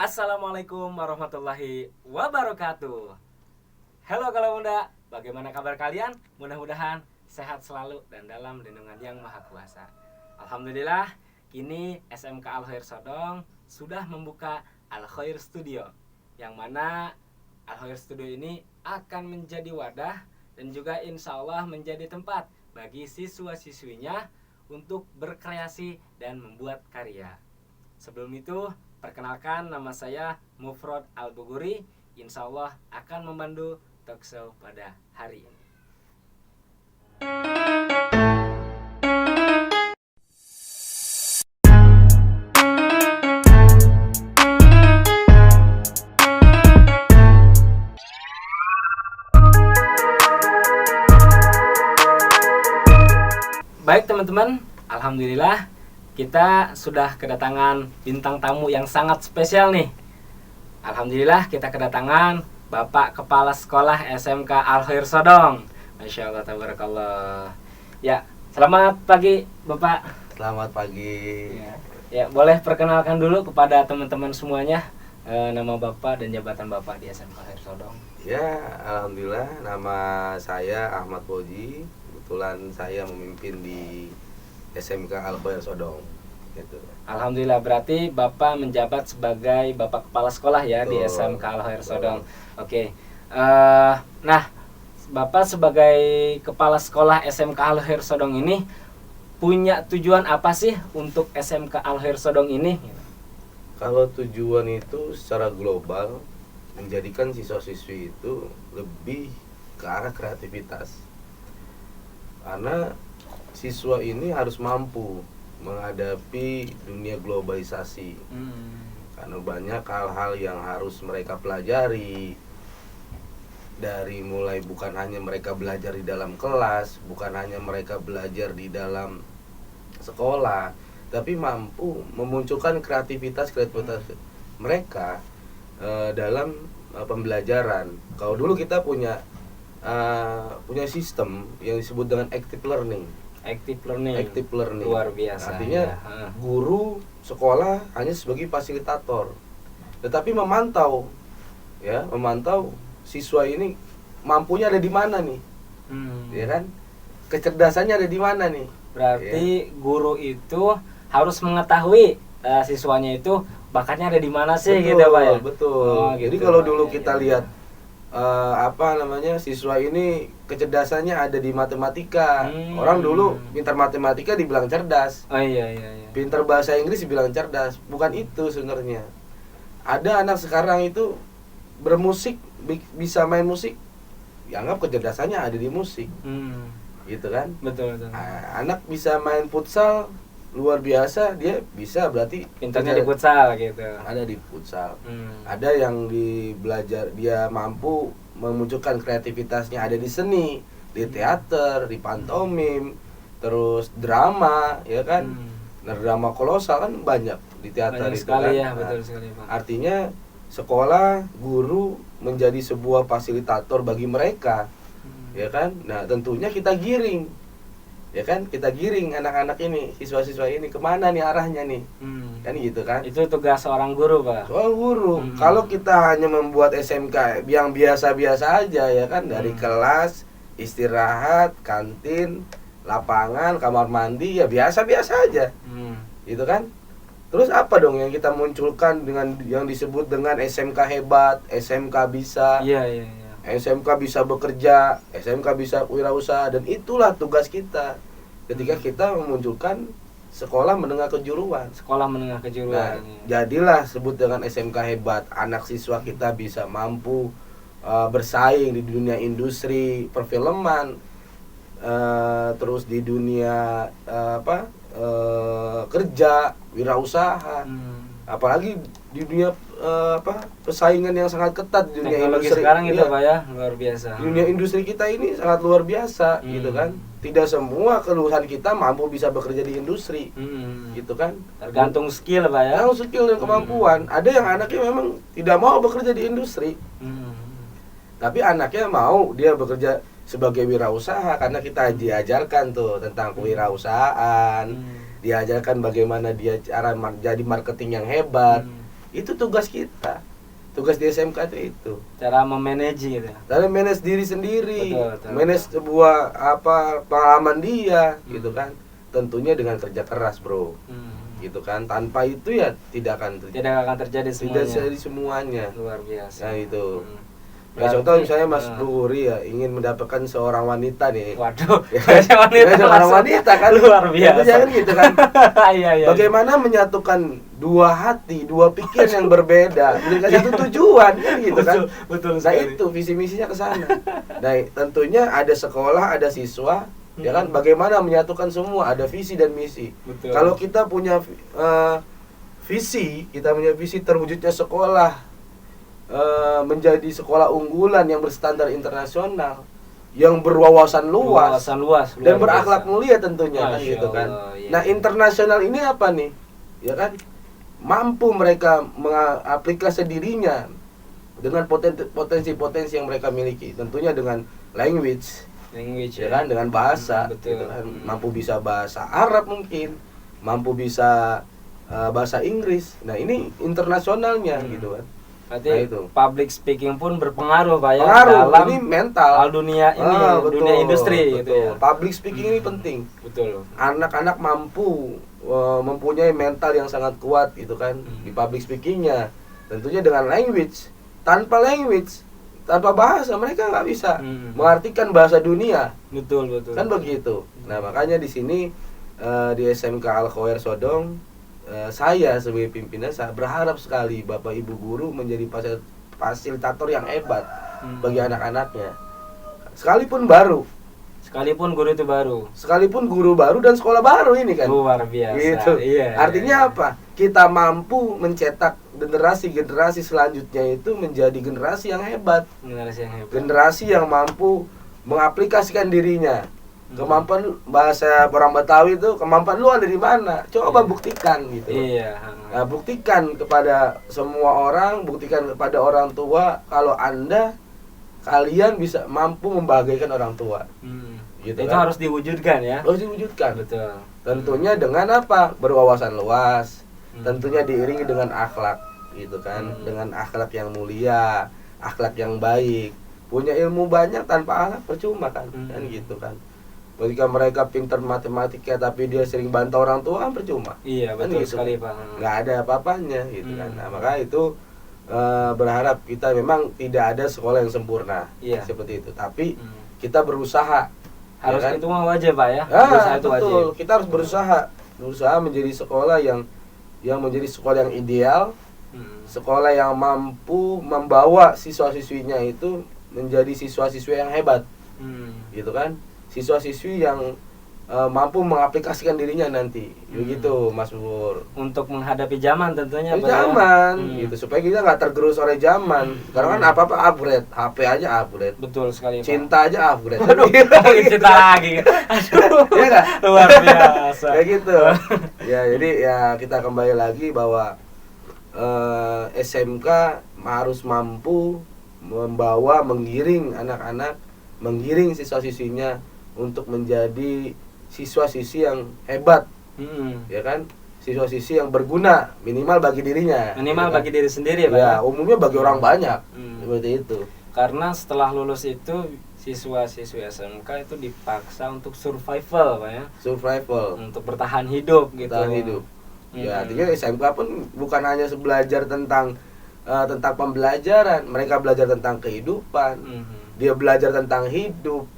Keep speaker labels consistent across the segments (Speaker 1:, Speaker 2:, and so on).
Speaker 1: Assalamualaikum warahmatullahi wabarakatuh. Halo kalau muda, bagaimana kabar kalian? Mudah-mudahan sehat selalu dan dalam lindungan yang maha kuasa. Alhamdulillah, kini SMK Al Khair Sodong sudah membuka Al Khair Studio, yang mana Al Khair Studio ini akan menjadi wadah dan juga insya Allah menjadi tempat bagi siswa-siswinya untuk berkreasi dan membuat karya. Sebelum itu, perkenalkan, nama saya Mufrod Al-Buguri. Insya Allah akan memandu talkshow pada hari ini. Baik teman-teman, alhamdulillah kita sudah kedatangan bintang tamu yang sangat spesial nih. Alhamdulillah kita kedatangan Bapak Kepala Sekolah SMK Al Khair Sodong. Masya Allah, tabarakallah. Ya, selamat pagi Bapak.
Speaker 2: Selamat pagi.
Speaker 1: Ya, boleh perkenalkan dulu kepada teman-teman semuanya nama Bapak dan jabatan Bapak di SMK Al Khair Sodong.
Speaker 2: Ya, alhamdulillah, nama saya Ahmad Boji. Kebetulan saya memimpin di SMK Al Khair Sodong. Gitu.
Speaker 1: Alhamdulillah, berarti Bapak menjabat sebagai Bapak Kepala Sekolah ya di SMK Al Khair Sodong. Oke. Nah, Bapak sebagai Kepala Sekolah SMK Al Khair Sodong ini punya tujuan apa sih untuk SMK Al Khair Sodong ini?
Speaker 2: Kalau tujuan itu secara global menjadikan siswa-siswi itu lebih ke arah kreativitas. Karena siswa ini harus mampu menghadapi dunia globalisasi. Karena banyak hal-hal yang harus mereka pelajari, dari mulai bukan hanya mereka belajar di dalam kelas, bukan hanya mereka belajar di dalam sekolah, tapi mampu memunculkan kreativitas mereka dalam pembelajaran. Kalau dulu kita punya sistem yang disebut dengan active learning.
Speaker 1: Active learning. Luar biasa.
Speaker 2: Artinya guru sekolah hanya sebagai fasilitator, tetapi memantau siswa ini mampunya ada di mana nih, ya kan? Kecerdasannya ada di mana nih?
Speaker 1: Berarti guru itu harus mengetahui siswanya itu bakatnya ada di mana sih,
Speaker 2: betul,
Speaker 1: gitu Pak ya?
Speaker 2: Betul.
Speaker 1: Oh,
Speaker 2: Jadi
Speaker 1: gitu,
Speaker 2: kalau dulu
Speaker 1: ya,
Speaker 2: kita lihat siswa ini kecerdasannya ada di matematika. Orang dulu pintar matematika dibilang cerdas.
Speaker 1: Oh iya.
Speaker 2: Pintar bahasa Inggris dibilang cerdas. Bukan itu sebenarnya. Ada anak sekarang itu bermusik, bisa main musik, dianggap kecerdasannya ada di musik. Gitu kan?
Speaker 1: Betul.
Speaker 2: Anak bisa main futsal, luar biasa, dia bisa, berarti
Speaker 1: Pintarnya di futsal gitu.
Speaker 2: ada di futsal. Ada yang belajar, dia mampu memunculkan kreativitasnya ada di seni, di teater, di pantomim, terus drama, ya kan? Nah, drama kolosal kan banyak di teater
Speaker 1: Banyak
Speaker 2: itu
Speaker 1: sekali
Speaker 2: kan.
Speaker 1: ya, betul sekali Pak.
Speaker 2: Artinya sekolah, guru menjadi sebuah fasilitator bagi mereka. Ya kan? Nah, tentunya kita giring. Ya kan, kita giring anak-anak ini, siswa-siswa ini kemana nih arahnya nih, kan gitu kan?
Speaker 1: Itu tugas seorang guru Pak.
Speaker 2: Soal guru, kalau kita hanya membuat SMK yang biasa-biasa aja, ya kan, dari kelas, istirahat, kantin, lapangan, kamar mandi, ya biasa-biasa aja, gitu kan? Terus apa dong yang kita munculkan dengan yang disebut dengan SMK hebat, SMK bisa?
Speaker 1: Iya.
Speaker 2: SMK bisa bekerja, SMK bisa wirausaha, dan itulah tugas kita ketika kita memunculkan sekolah menengah kejuruan. Nah, jadilah sebut dengan SMK hebat. Anak siswa kita bisa mampu bersaing di dunia industri perfilman, terus di dunia kerja, wirausaha, apalagi di dunia persaingan yang sangat ketat di dunia
Speaker 1: teknologi
Speaker 2: industri
Speaker 1: sekarang itu Pak ya, luar biasa.
Speaker 2: Di dunia industri kita ini sangat luar biasa, gitu kan. Tidak semua keluhan kita mampu bisa bekerja di industri, gitu kan.
Speaker 1: Tergantung skill Pak ya.
Speaker 2: Tergantung skill dan kemampuan. Ada yang anaknya memang tidak mau bekerja di industri, tapi anaknya mau dia bekerja sebagai wirausaha, karena kita diajarkan tuh tentang kewirausahaan, diajarkan bagaimana dia cara jadi marketing yang hebat, Itu tugas kita. Tugas di SMK itu.
Speaker 1: Cara memanage gitu.
Speaker 2: Cara manage diri sendiri,
Speaker 1: Betul.
Speaker 2: manage sebuah pengalaman dia, gitu kan. Tentunya dengan kerja keras, bro. Gitu kan. Tanpa itu ya tidak akan
Speaker 1: terjadi semuanya.
Speaker 2: Tidak terjadi semuanya.
Speaker 1: Luar biasa.
Speaker 2: Nah itu. Ya,
Speaker 1: Berarti,
Speaker 2: contoh misalnya Mas Bro Huri ya ingin mendapatkan seorang wanita nih.
Speaker 1: Waduh,
Speaker 2: Ya,
Speaker 1: wanita
Speaker 2: seorang
Speaker 1: langsung.
Speaker 2: wanita kan
Speaker 1: Luar biasa.
Speaker 2: Itu jangan gitu kan.
Speaker 1: Iya.
Speaker 2: Bagaimana menyatukan dua hati, dua pikiran yang berbeda dengan satu tujuan kan gitu kan.
Speaker 1: Betul
Speaker 2: Nah
Speaker 1: sekali.
Speaker 2: itu visi misinya ke sana. Nah tentunya ada sekolah, ada siswa, ya kan. Bagaimana menyatukan semua, ada visi dan misi.
Speaker 1: Betul.
Speaker 2: Kalau kita punya visi, kita punya visi terwujudnya sekolah menjadi sekolah unggulan yang berstandar internasional, yang berwawasan luas dan berakhlak mulia tentunya kan gitu kan.
Speaker 1: Iya.
Speaker 2: Nah internasional ini apa nih? Ya kan mampu mereka mengaplikasi dirinya dengan potensi-potensi yang mereka miliki, tentunya dengan language ya kan, dengan bahasa,
Speaker 1: betul.
Speaker 2: gitu kan. Mampu bisa bahasa Arab mungkin, mampu bisa bahasa Inggris. Nah ini internasionalnya gitu kan.
Speaker 1: Berarti
Speaker 2: Nah, itu.
Speaker 1: public speaking pun berpengaruh Pak ya
Speaker 2: Pengaruh,
Speaker 1: dalam
Speaker 2: ini mental.
Speaker 1: dunia ini,
Speaker 2: Betul,
Speaker 1: dunia industri gitu ya.
Speaker 2: Public speaking ini penting.
Speaker 1: Betul.
Speaker 2: Anak-anak mampu mempunyai mental yang sangat kuat gitu kan di public speakingnya. Tentunya dengan language. Tanpa bahasa mereka nggak bisa mengartikan bahasa dunia.
Speaker 1: Betul.
Speaker 2: Kan begitu. Nah makanya di sini di SMK Al-Khoer Sodong, saya sebagai pimpinan saya berharap sekali Bapak Ibu guru menjadi fasilitator yang hebat bagi anak-anaknya. Sekalipun guru baru dan sekolah baru ini kan.
Speaker 1: Luar biasa.
Speaker 2: Gitu.
Speaker 1: Iya.
Speaker 2: Artinya apa? Kita mampu mencetak generasi selanjutnya itu menjadi generasi yang hebat. Generasi yang mampu mengaplikasikan dirinya. Kemampuan bahasa orang Betawi itu, kemampuan lu ada di mana? Coba buktikan gitu.
Speaker 1: Iya.
Speaker 2: Nah, buktikan kepada semua orang, buktikan kepada orang tua kalau kalian bisa mampu membahagiakan orang tua. Gitu
Speaker 1: Itu
Speaker 2: kan?
Speaker 1: harus diwujudkan ya.
Speaker 2: Harus diwujudkan.
Speaker 1: Betul.
Speaker 2: Tentunya dengan apa? Berwawasan luas. Tentunya diiringi dengan akhlak, gitu kan? Dengan akhlak yang mulia, akhlak yang baik. Punya ilmu banyak tanpa akhlak percuma kan? Kan gitu kan. Ketika mereka pintar matematika tapi dia sering bantah orang tua kan percuma.
Speaker 1: Iya,
Speaker 2: Kan
Speaker 1: betul
Speaker 2: gitu.
Speaker 1: sekali Pak.
Speaker 2: Nggak ada apa-apanya gitu kan. Nah, maka itu berharap kita memang tidak ada sekolah yang sempurna.
Speaker 1: Iya.
Speaker 2: Seperti itu. Tapi kita berusaha.
Speaker 1: Harus
Speaker 2: ya kan?
Speaker 1: itu mah wajib Pak ya. Berusaha itu
Speaker 2: betul.
Speaker 1: wajib.
Speaker 2: Kita harus berusaha menjadi sekolah yang menjadi sekolah yang ideal, sekolah yang mampu membawa siswa-siswinya itu menjadi siswa-siswi yang hebat, gitu kan? Siswa-siswi yang mampu mengaplikasikan dirinya nanti, begitu Mas Bur.
Speaker 1: Untuk menghadapi zaman tentunya Pak ya.
Speaker 2: Zaman, gitu supaya kita nggak tergerus oleh zaman. Sekarang kan apa upgrade, HP aja upgrade,
Speaker 1: Betul sekali Pak.
Speaker 2: cinta aja upgrade.
Speaker 1: Aduh, cinta lagi. Aduh.
Speaker 2: Iya nggak?
Speaker 1: Luar biasa.
Speaker 2: Kayak gitu. Ya jadi ya kita kembali lagi bahwa SMK harus mampu menggiring anak-anak, menggiring siswa-siswinya untuk menjadi siswa-siswi yang hebat, ya kan? Siswa-siswi yang berguna minimal bagi dirinya.
Speaker 1: Minimal
Speaker 2: ya kan?
Speaker 1: bagi diri sendiri Pak.
Speaker 2: Ya, umumnya bagi orang banyak. Seperti itu.
Speaker 1: Karena setelah lulus itu siswa-siswi SMK itu dipaksa untuk survival Pak ya.
Speaker 2: Survival.
Speaker 1: Untuk bertahan hidup gitu.
Speaker 2: Bertahan hidup. Ya, artinya SMK pun bukan hanya belajar tentang pembelajaran, mereka belajar tentang kehidupan. Dia belajar tentang hidup.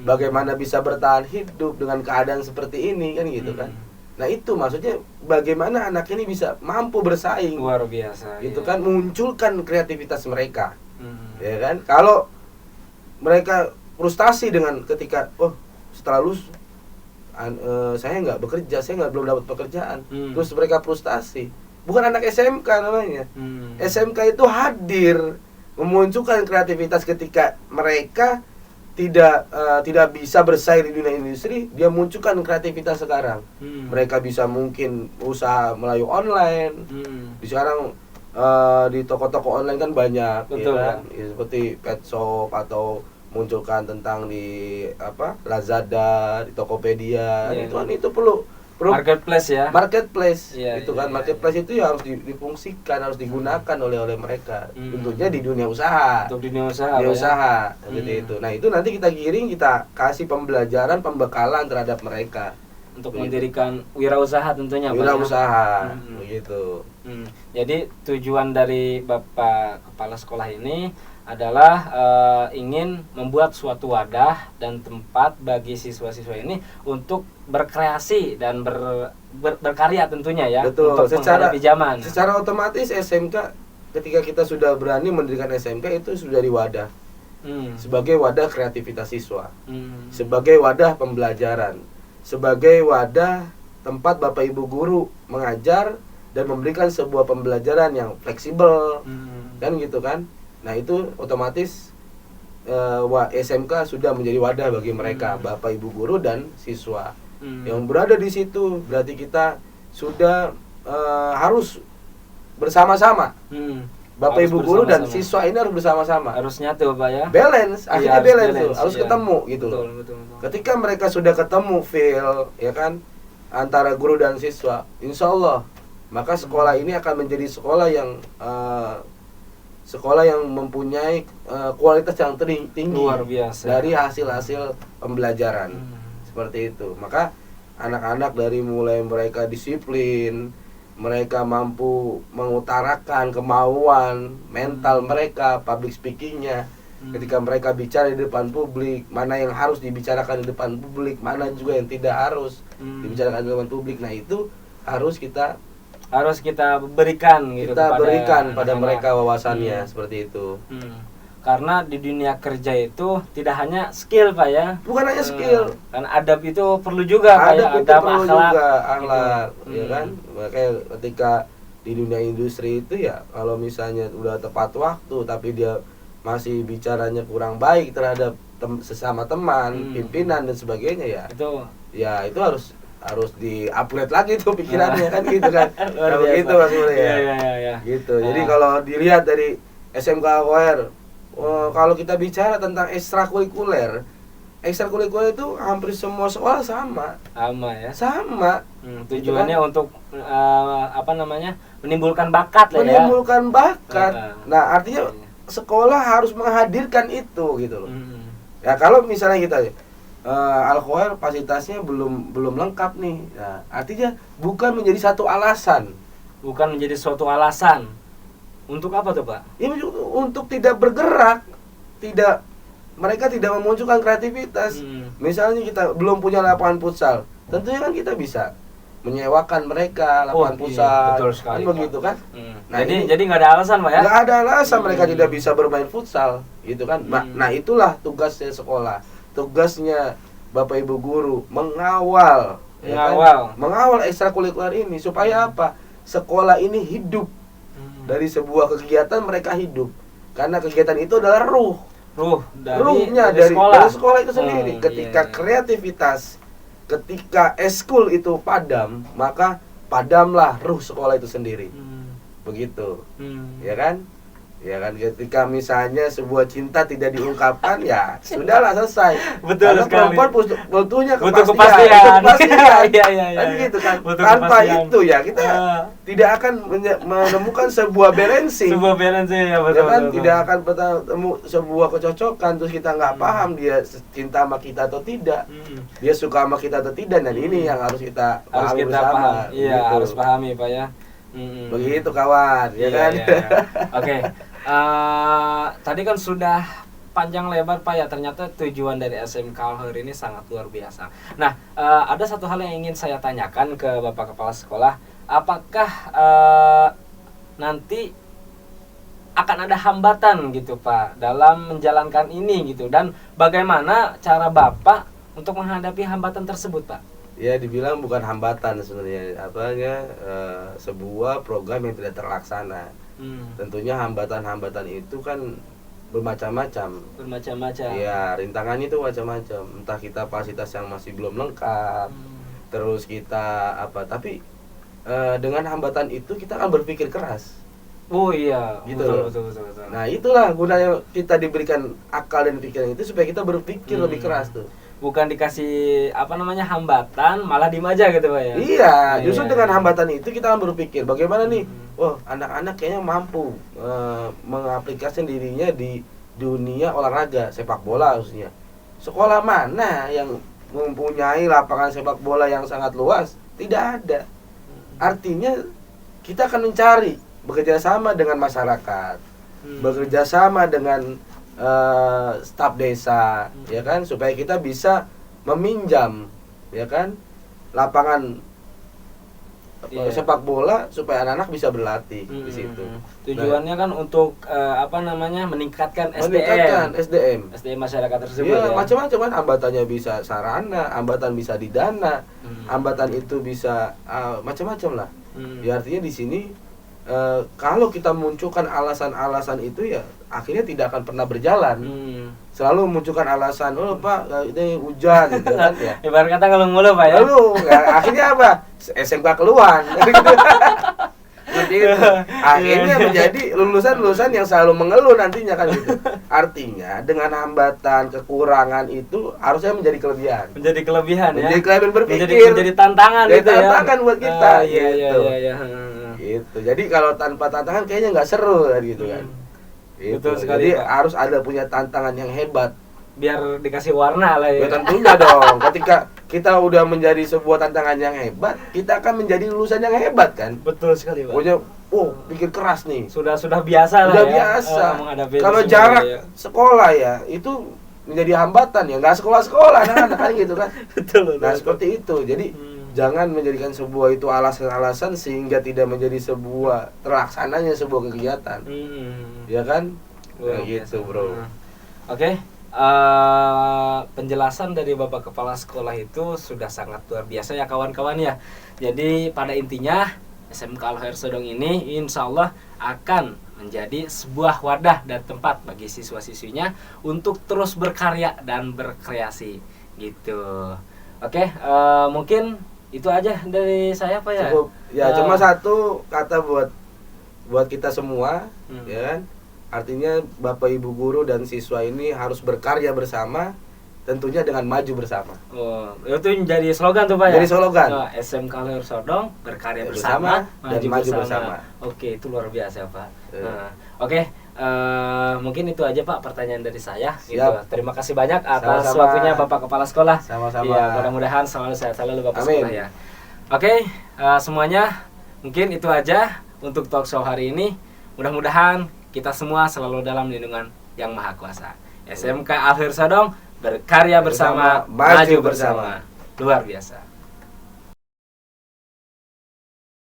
Speaker 2: Bagaimana bisa bertahan hidup dengan keadaan seperti ini kan gitu kan. Nah itu maksudnya bagaimana anak ini bisa mampu bersaing.
Speaker 1: Luar biasa.
Speaker 2: Gitu kan, munculkan kreativitas mereka. Ya kan? Kalau mereka frustasi dengan ketika setelah lulus saya nggak bekerja, belum dapat pekerjaan. Terus mereka frustasi. Bukan anak SMK namanya. SMK itu hadir memunculkan kreativitas ketika mereka tidak bisa bersaing di dunia industri, dia munculkan kreativitas sekarang. Mereka bisa mungkin usaha melalui online. Di sekarang di toko-toko online kan banyak.
Speaker 1: Betul,
Speaker 2: ya kan? Ya, seperti pet shop atau munculkan tentang di Lazada, di Tokopedia. Itu perlu
Speaker 1: marketplace ya.
Speaker 2: Marketplace
Speaker 1: Iya,
Speaker 2: itu
Speaker 1: iya,
Speaker 2: kan
Speaker 1: iya,
Speaker 2: marketplace itu ya harus difungsikan, harus digunakan oleh mereka. Tentunya di dunia usaha.
Speaker 1: Untuk dunia usaha.
Speaker 2: Dunia
Speaker 1: Pak,
Speaker 2: usaha
Speaker 1: ya?
Speaker 2: seperti itu. Nah, itu nanti kita giring, kita kasih pembelajaran, pembekalan terhadap mereka
Speaker 1: Untuk
Speaker 2: begitu.
Speaker 1: mendirikan wirausaha tentunya Pak, ya?
Speaker 2: Wirausaha begitu.
Speaker 1: Jadi tujuan dari Bapak Kepala Sekolah ini adalah ingin membuat suatu wadah dan tempat bagi siswa-siswa ini untuk berkreasi dan berkarya tentunya ya.
Speaker 2: Betul.
Speaker 1: Untuk menghadapi zaman.
Speaker 2: Secara otomatis SMK, ketika kita sudah berani mendirikan SMK, itu sudah di wadah sebagai wadah kreativitas siswa, sebagai wadah pembelajaran, sebagai wadah tempat Bapak Ibu guru mengajar dan memberikan sebuah pembelajaran yang fleksibel, kan gitu kan. Nah, itu otomatis SMK sudah menjadi wadah bagi mereka, Bapak Ibu guru dan siswa yang berada di situ. Berarti kita sudah harus bersama-sama. Bapak
Speaker 1: Harus
Speaker 2: Ibu guru dan
Speaker 1: bersama-sama.
Speaker 2: siswa ini harus bersama-sama.
Speaker 1: Harus nyatu Pak ya.
Speaker 2: Balance, akhirnya
Speaker 1: Iya,
Speaker 2: balance tuh, harus
Speaker 1: iya.
Speaker 2: ketemu gitu loh.
Speaker 1: Betul.
Speaker 2: Ketika mereka sudah ketemu feel, ya kan, antara guru dan siswa, insya Allah maka sekolah ini akan menjadi sekolah yang mempunyai kualitas yang tinggi
Speaker 1: Luar biasa.
Speaker 2: dari hasil-hasil pembelajaran. Seperti itu. Maka anak-anak dari mulai mereka disiplin, mereka mampu mengutarakan kemauan mental mereka, public speakingnya. Ketika mereka bicara di depan publik, mana yang harus dibicarakan di depan publik, mana juga yang tidak harus dibicarakan di depan publik. Nah, itu harus kita
Speaker 1: berikan gitu
Speaker 2: kita
Speaker 1: kepada
Speaker 2: berikan pada
Speaker 1: anak-anak.
Speaker 2: mereka wawasannya seperti itu.
Speaker 1: Karena di dunia kerja itu tidak hanya skill Pak ya.
Speaker 2: Bukan hanya skill,
Speaker 1: Kan adab itu perlu juga Pak ya.
Speaker 2: adab itu perlu
Speaker 1: akhlak,
Speaker 2: juga
Speaker 1: gitu.
Speaker 2: akhlak, ya kan. Makanya ketika di dunia industri itu ya, kalau misalnya udah tepat waktu tapi dia masih bicaranya kurang baik terhadap sesama teman, pimpinan dan sebagainya, ya itu harus di-upgrade lagi tuh pikirannya kan gitu kan.
Speaker 1: Luar
Speaker 2: Nah,
Speaker 1: biasa.
Speaker 2: begitu Mas Mulya ya.
Speaker 1: Iya.
Speaker 2: Gitu. Jadi kalau dilihat dari SMK Koer, kalau kita bicara tentang ekstrakurikuler itu hampir semua sekolah sama
Speaker 1: ya.
Speaker 2: sama
Speaker 1: Tujuannya untuk menimbulkan bakat lah ya.
Speaker 2: menimbulkan bakat. Nah, artinya sekolah harus menghadirkan itu gitu loh. Ya, kalau misalnya kita Al-Khoer fasilitasnya belum lengkap nih. Nah, artinya bukan menjadi satu alasan.
Speaker 1: Bukan menjadi suatu alasan. Untuk apa tuh Pak?
Speaker 2: Ya, untuk tidak bergerak, mereka tidak memunculkan kreativitas. Misalnya kita belum punya lapangan futsal, tentunya kan kita bisa menyewakan mereka lapangan futsal.
Speaker 1: Betul sekali,
Speaker 2: kan begitu kan?
Speaker 1: Nah, jadi nggak ada alasan Pak ya?
Speaker 2: Nggak ada alasan mereka tidak bisa bermain futsal, gitu kan? Nah, itulah tugasnya sekolah, tugasnya Bapak Ibu guru mengawal ekstrakurikuler ini supaya apa? Sekolah ini hidup. Dari sebuah kegiatan mereka hidup, karena kegiatan itu adalah ruhnya dari sekolah itu sendiri. Ketika kreativitas, ketika eskul itu padam, maka padamlah ruh sekolah itu sendiri. Begitu, ya kan? Ya kan, ketika misalnya sebuah cinta tidak diungkapkan, ya sudahlah, selesai.
Speaker 1: Betul
Speaker 2: Karena
Speaker 1: sekali.
Speaker 2: perempuan butuhnya
Speaker 1: Butuh
Speaker 2: kepastian.
Speaker 1: Iya.
Speaker 2: Kan gitu kan.
Speaker 1: Butuh
Speaker 2: Tanpa
Speaker 1: kepastian.
Speaker 2: itu ya kita tidak akan menemukan sebuah balancing.
Speaker 1: ya,
Speaker 2: Ya kan, tidak akan bertemu sebuah kecocokan, terus kita nggak paham dia cinta sama kita atau tidak, dia suka sama kita atau tidak. Dan ini yang harus kita pahami bersama.
Speaker 1: paham. Iya,
Speaker 2: Gitu.
Speaker 1: harus pahami Pak ya.
Speaker 2: Begitu kawan, ya kan?
Speaker 1: Oke. Tadi kan sudah panjang lebar Pak ya, ternyata tujuan dari SMK Al-Khoer ini sangat luar biasa. Nah, ada satu hal yang ingin saya tanyakan ke Bapak Kepala Sekolah, apakah nanti akan ada hambatan gitu Pak dalam menjalankan ini gitu, dan bagaimana cara Bapak untuk menghadapi hambatan tersebut Pak?
Speaker 2: Ya, dibilang bukan hambatan sebenarnya, sebuah program yang tidak terlaksana. Tentunya hambatan-hambatan itu kan bermacam-macam. Ya, rintangannya itu macam-macam. Entah kita fasilitas yang masih belum lengkap, terus kita tapi dengan hambatan itu kita akan berpikir keras.
Speaker 1: Oh iya,
Speaker 2: gitu.
Speaker 1: Betul.
Speaker 2: Nah, itulah gunanya kita diberikan akal dan pikiran itu supaya kita berpikir lebih keras tuh.
Speaker 1: bukan dikasih hambatan, malah diem aja gitu Pak ya.
Speaker 2: Iya, justru
Speaker 1: Iya.
Speaker 2: dengan hambatan itu kita akan berpikir bagaimana nih, anak-anak kayaknya mampu mengaplikasikan dirinya di dunia olahraga sepak bola khususnya. Sekolah mana yang mempunyai lapangan sepak bola yang sangat luas? Tidak ada. Artinya kita akan mencari bekerja sama dengan masyarakat, bekerja sama dengan staf desa, ya kan, supaya kita bisa meminjam, ya kan, lapangan sepak bola supaya anak-anak bisa berlatih di situ.
Speaker 1: Tujuannya kan untuk meningkatkan
Speaker 2: SDM
Speaker 1: masyarakat tersebut
Speaker 2: ya,
Speaker 1: ya.
Speaker 2: macam-macam kan, hambatannya bisa sarana, hambatan bisa didana, hambatan itu bisa macam-macam lah. Ya artinya di sini kalau kita munculkan alasan-alasan itu ya akhirnya tidak akan pernah berjalan. Selalu munculkan alasan, oh Pak ini hujan gitu kan ya.
Speaker 1: Ibarat kata ngeluh-ngeluh Pak ya.
Speaker 2: Lalu akhirnya apa? SMK keluar. Seperti itu. Akhirnya menjadi lulusan-lulusan yang selalu mengeluh nantinya kan gitu. Artinya dengan hambatan, kekurangan itu harusnya menjadi kelebihan.
Speaker 1: Menjadi kelebihan ya.
Speaker 2: Menjadi kelebihan berpikir.
Speaker 1: Menjadi tantangan
Speaker 2: jadi
Speaker 1: gitu ya.
Speaker 2: tantangan buat kita.
Speaker 1: Iya.
Speaker 2: Gitu. Jadi kalau tanpa tantangan kayaknya nggak seru kan gitu kan. Gitu.
Speaker 1: Betul sekali,
Speaker 2: Jadi
Speaker 1: Pak.
Speaker 2: harus ada punya tantangan yang hebat.
Speaker 1: Biar dikasih warna lah ya.
Speaker 2: Ya tentunya dong. Ketika kita udah menjadi sebuah tantangan yang hebat, kita akan menjadi lulusan yang hebat kan.
Speaker 1: Betul sekali Pak.
Speaker 2: Pokoknya, pikir keras nih.
Speaker 1: Sudah biasa lah
Speaker 2: Udah
Speaker 1: ya.
Speaker 2: biasa.
Speaker 1: Menghadapi
Speaker 2: Kalau
Speaker 1: itu
Speaker 2: jarak
Speaker 1: semua, ya.
Speaker 2: sekolah ya, itu menjadi hambatan ya. Nggak sekolah-sekolah anak-anak kan gitu kan.
Speaker 1: Betul.
Speaker 2: Nah seperti itu. Jadi jangan menjadikan sebuah itu alasan-alasan sehingga tidak menjadi sebuah terlaksananya sebuah kegiatan. Ya kan?
Speaker 1: Luar
Speaker 2: Nah, gitu
Speaker 1: biasa.
Speaker 2: bro.
Speaker 1: Oke. Penjelasan dari Bapak Kepala Sekolah itu sudah sangat luar biasa ya kawan-kawan ya. Jadi pada intinya SMK Al-Khair Sodong ini insya Allah akan menjadi sebuah wadah dan tempat bagi siswa-siswinya untuk terus berkarya dan berkreasi gitu. Oke, mungkin itu aja dari saya Pak ya.
Speaker 2: Cukup. Ya cuma satu kata buat kita semua, ya kan? Artinya Bapak Ibu guru dan siswa ini harus berkarya bersama, tentunya dengan maju bersama.
Speaker 1: Oh, itu jadi slogan tuh Pak ya.
Speaker 2: Jadi slogan.
Speaker 1: SMK Al-Khair Sodong berkarya
Speaker 2: Bersama
Speaker 1: bersama,
Speaker 2: dan maju bersama.
Speaker 1: Oke, itu luar biasa Pak. Oke, mungkin itu aja Pak pertanyaan dari saya. Gitu. Terima kasih banyak atas
Speaker 2: Sama-sama.
Speaker 1: waktunya Bapak Kepala Sekolah.
Speaker 2: Sama-sama.
Speaker 1: Ya, mudah-mudahan selalu sehat selalu Bapak
Speaker 2: Amin.
Speaker 1: Sekolah ya. Oke, semuanya mungkin itu aja untuk talk show hari ini. Mudah-mudahan kita semua selalu dalam lindungan Yang Maha Kuasa. SMK Al-Khair Sodong berkarya bersama, maju bersama. Luar biasa.